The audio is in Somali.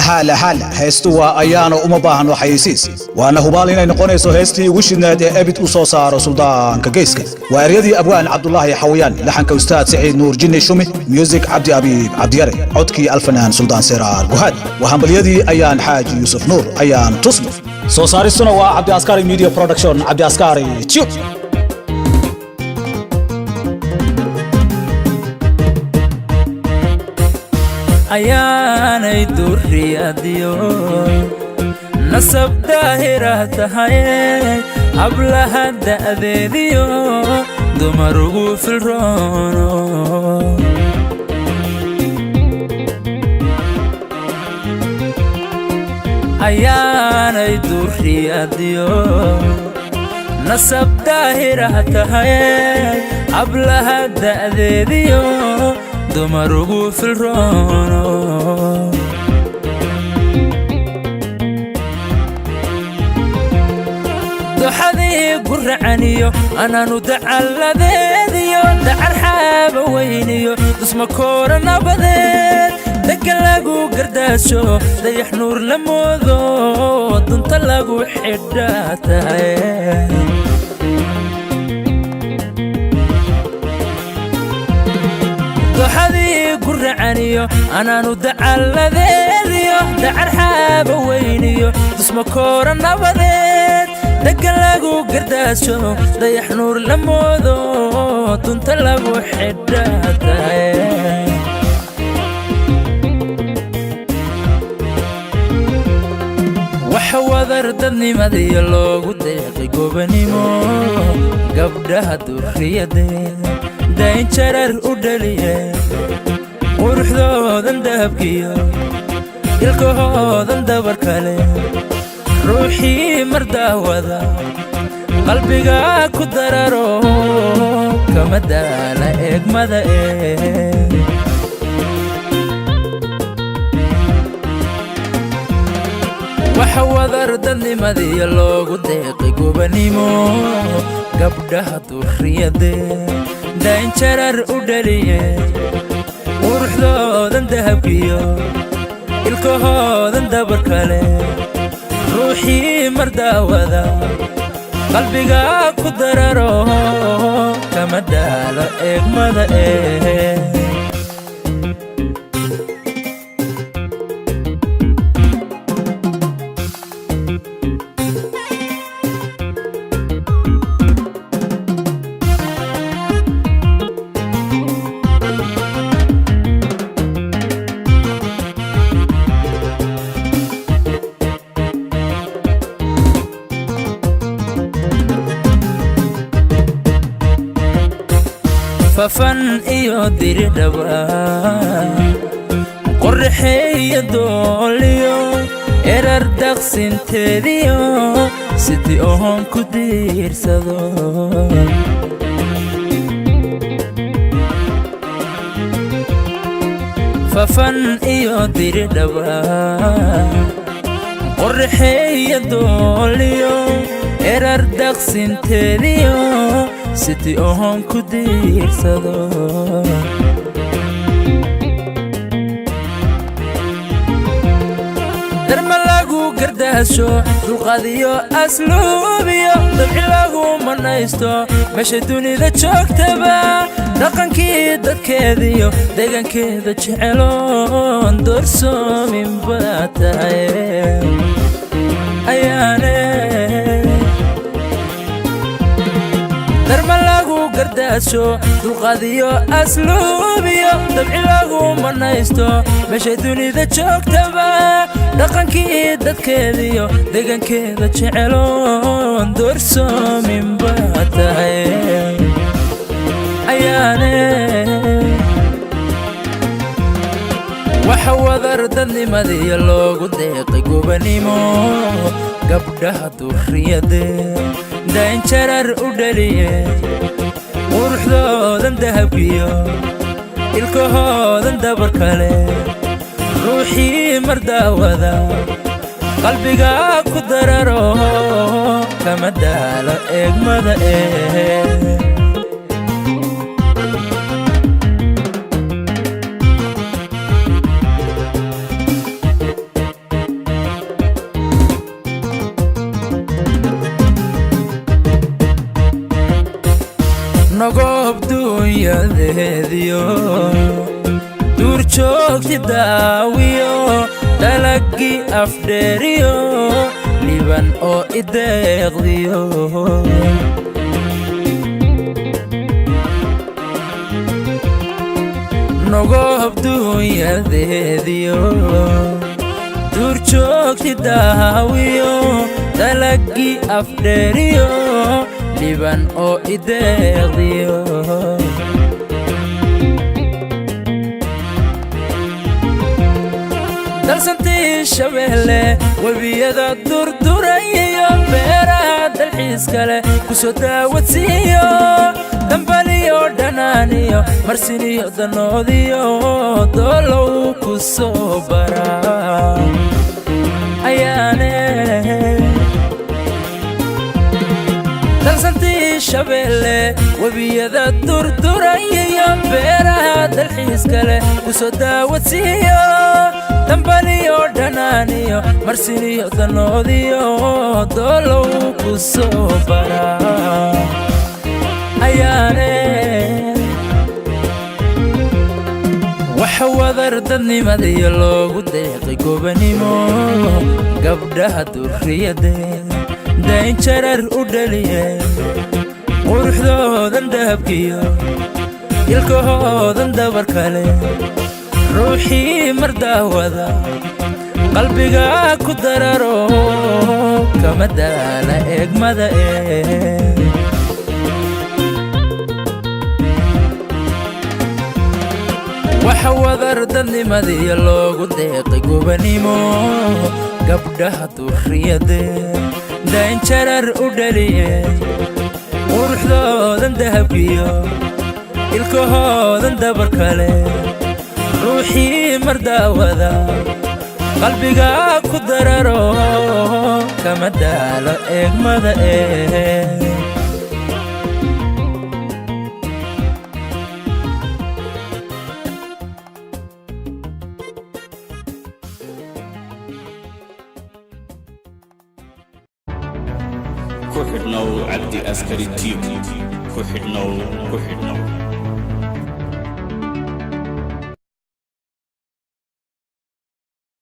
حالة حالة هستوا أيانا ومباهن وحيسيس وأنا هبالينا نقونيسو هستي وشنا دي أبد أصوصار سلطان كجيسك وأريدي أبوان عبد الله حويان لحن كأستاذ سعيد نور جني شمي ميوزك عبد أبي عبد يري عدكي الفنان سلطان سيرار جهاد وهم باليدي أيان حاج يوسف نور أيان تصنف صوصار السنة وعبد عسكري ميديا برودكشن عبد عسكري تشوف ayaanay durriyadiyo nasab daahira tahay hablaha da'deediyo dumar ugu filroono ayaanay durriyadiyo nasab daahira tahay hablaha da'deediyo dumar ugu filroono duxadii guracaniyo anaanu dacalladeediyo dacar xaaba weyniyo dusma koora nabadeed degan lagu gardaasho dayax nuur la moodo dunta lagu xidhaa tahay duxadii guracaniyo anaanu dacalladeediyo dacar xaaba weyniyo dusma koora nabadeed degan lagu gardaasho dayax nuur la moodo dunta lagu xidhaa tahay waxa wadar dadnimadiyo loogu deeqay gobanimo gabdhaha durriyadeeda dayn jarar u dhaliye quruxdoodan dahabkiyo ilkahoodan dabar kale ruuxii mar daawada qalbiga ku dararo kama daala eegmada waxa wadar dadnimadiyo loogu deeqay gobanimo gabdhaha durriyadeeda dayn jarar u dhaliye quruxdoodan dahabkiyo ilkahoodan dabar kale ruuxii mar daawada qalbiga ku dararo kama daalo eegmada ففن iyo diridhaba qorraxeeyo dooliyo erar daqsinteediyo sidii oon ku diirsado fafan iyo diridhaba qorraxeeyo dooliyo erar daqsinteediyo sidii oon ku diirsado darma lagu gardaasho dulqaadiyo asluubiyo dabci lagu manaysto meesha dunida joogtaba dhaqankii dadkeediyo deegaankeeda jeceloon doorsoomin baa tahay ayaane darma lagu gardaasho dulqaadiyo asluubiyo dabci lagu manaysto meesha dunida joogtaba dhaqankii dadkeediyo deegaankeeda jeceloon doorsoomin baa tahay ayaane waxa wadar dadnimadiyo loogu deeqay gobanimo gabdhaha durriyadeeda dayn jarar u dhaliye quruxdoodan dahabkiyo ilkahoodan dabar kale ruuxii mar daawada qalbiga ku dararo kama daalo eegmada nogob dunyadeediyo duurjoogti daawiyo dalagii afdheeriyo liban oo ideeqdiyo nogob dunyadeediyo duurjoogti daawiyo dalagii afdheeriyo liban oo ideeqdiyo dalsantii shabeelle webiyada durdurayiyo beeraha dalxiiska leh ku soo daawadsiiyo dambaliyo dhanaaniyo marsiniyo danoodiyo doolow ku soo baraa ayaane dalsantii shabeelle webiyada durdurayiyo beeraha dalxiiska leh ku soo daawadsiiyo dambaliyo dhanaaniyo marsiniyo danoodiyo doolow ku soo baraa ayaane waxa wadar dadnimadiyo loogu deeqay gobanimo gabdhaha durriyade dayn jarar u dhaliye quruxdoodan dahabkiyo ilkahoodan dabar kale ruuxii mar daawada qalbiga ku dararo kama daala eegmada waxa wadar dadnimadiyo loogu deeqay gobanimo gabdhaha durriyade dayn jarar u dhaliye quruxdoodan dahabkiyo ilkahoodan dabar kale ruuxii mar daawada qalbiga ku dararo kama daalo eegmada ku xidhnow cabdi askari tv ku xidhnow